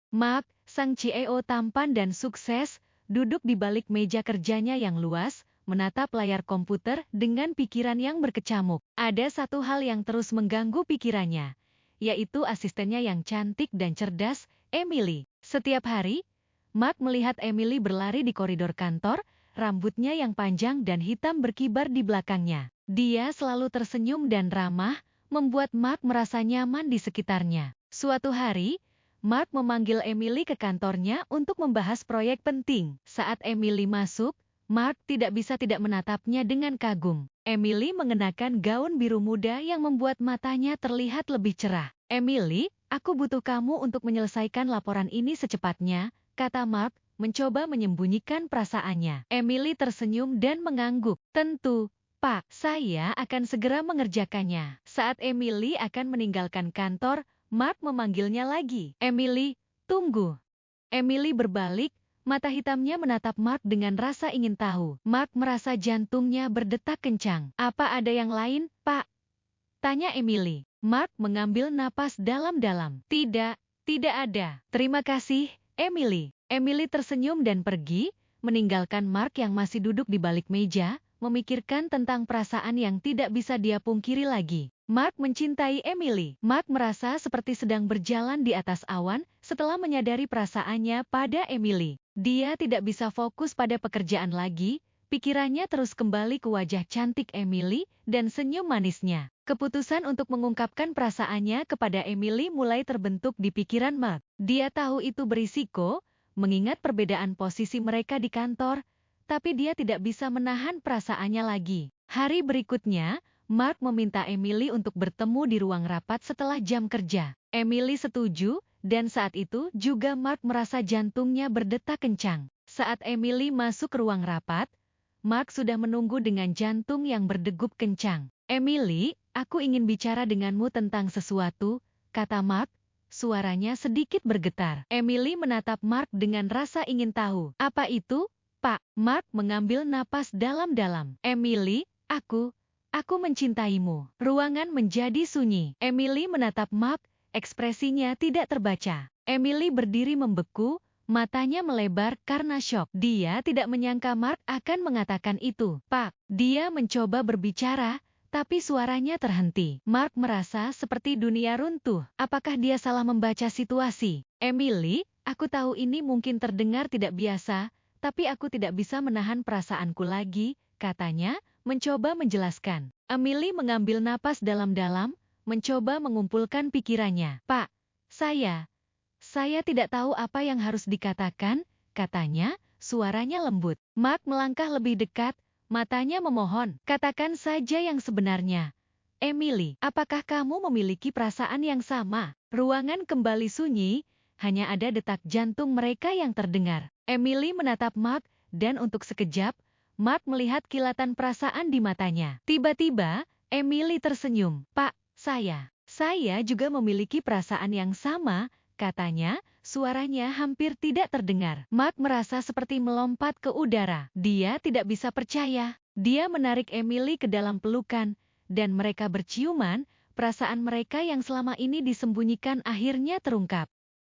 Mark, sang CEO tampan dan sukses, duduk di balik meja kerjanya yang luas, menatap layar komputer dengan pikiran yang berkecamuk. Ada satu hal yang terus mengganggu pikirannya, yaitu asistennya yang cantik dan cerdas, Emily. Setiap hari, Mark melihat Emily berlari di koridor kantor, rambutnya yang panjang dan hitam berkibar di belakangnya. Dia selalu tersenyum dan ramah, membuat Mark merasa nyaman di sekitarnya. Suatu hari, Mark memanggil Emily ke kantornya untuk membahas proyek penting. Saat Emily masuk, Mark tidak bisa tidak menatapnya dengan kagum. Emily mengenakan gaun biru muda yang membuat matanya terlihat lebih cerah. "Emily, aku butuh kamu untuk menyelesaikan laporan ini secepatnya," kata Mark, mencoba menyembunyikan perasaannya. Emily tersenyum dan mengangguk. "Tentu, Pak, saya akan segera mengerjakannya." Saat Emily akan meninggalkan kantor, Mark memanggilnya lagi. "Emily, tunggu." Emily berbalik, mata hitamnya menatap Mark dengan rasa ingin tahu. Mark merasa jantungnya berdetak kencang. "Apa ada yang lain, Pak?" tanya Emily. Mark mengambil napas dalam-dalam. "Tidak, tidak ada. Terima kasih, Emily." Emily tersenyum dan pergi, meninggalkan Mark yang masih duduk di balik meja, memikirkan tentang perasaan yang tidak bisa dia pungkiri lagi. Mark mencintai Emily. Mark merasa seperti sedang berjalan di atas awan setelah menyadari perasaannya pada Emily. Dia tidak bisa fokus pada pekerjaan lagi, pikirannya terus kembali ke wajah cantik Emily dan senyum manisnya. Keputusan untuk mengungkapkan perasaannya kepada Emily mulai terbentuk di pikiran Mark. Dia tahu itu berisiko, mengingat perbedaan posisi mereka di kantor, tapi dia tidak bisa menahan perasaannya lagi. Hari berikutnya, Mark meminta Emily untuk bertemu di ruang rapat setelah jam kerja. Emily setuju, dan saat itu juga Mark merasa jantungnya berdetak kencang. Saat Emily masuk ke ruang rapat, Mark sudah menunggu dengan jantung yang berdegup kencang. "Emily, aku ingin bicara denganmu tentang sesuatu," kata Mark, suaranya sedikit bergetar. Emily menatap Mark dengan rasa ingin tahu. "Apa itu, Pak?" Mark mengambil napas dalam-dalam. "Emily, Aku mencintaimu." Ruangan menjadi sunyi. Emily menatap Mark, ekspresinya tidak terbaca. Emily berdiri membeku, matanya melebar karena syok. Dia tidak menyangka Mark akan mengatakan itu. "Pak." Dia mencoba berbicara, tapi suaranya terhenti. Mark merasa seperti dunia runtuh. Apakah dia salah membaca situasi? "Emily, aku tahu ini mungkin terdengar tidak biasa, tapi aku tidak bisa menahan perasaanku lagi," katanya, mencoba menjelaskan. Emily mengambil napas dalam-dalam, mencoba mengumpulkan pikirannya. "Pak, saya tidak tahu apa yang harus dikatakan," katanya, suaranya lembut. Mark melangkah lebih dekat, matanya memohon. "Katakan saja yang sebenarnya. Emily, apakah kamu memiliki perasaan yang sama?" Ruangan kembali sunyi, hanya ada detak jantung mereka yang terdengar. Emily menatap Mark, dan untuk sekejap, Mark melihat kilatan perasaan di matanya. Tiba-tiba, Emily tersenyum. "Pak, saya juga memiliki perasaan yang sama," katanya, suaranya hampir tidak terdengar. Mark merasa seperti melompat ke udara. Dia tidak bisa percaya. Dia menarik Emily ke dalam pelukan, dan mereka berciuman, perasaan mereka yang selama ini disembunyikan akhirnya terungkap.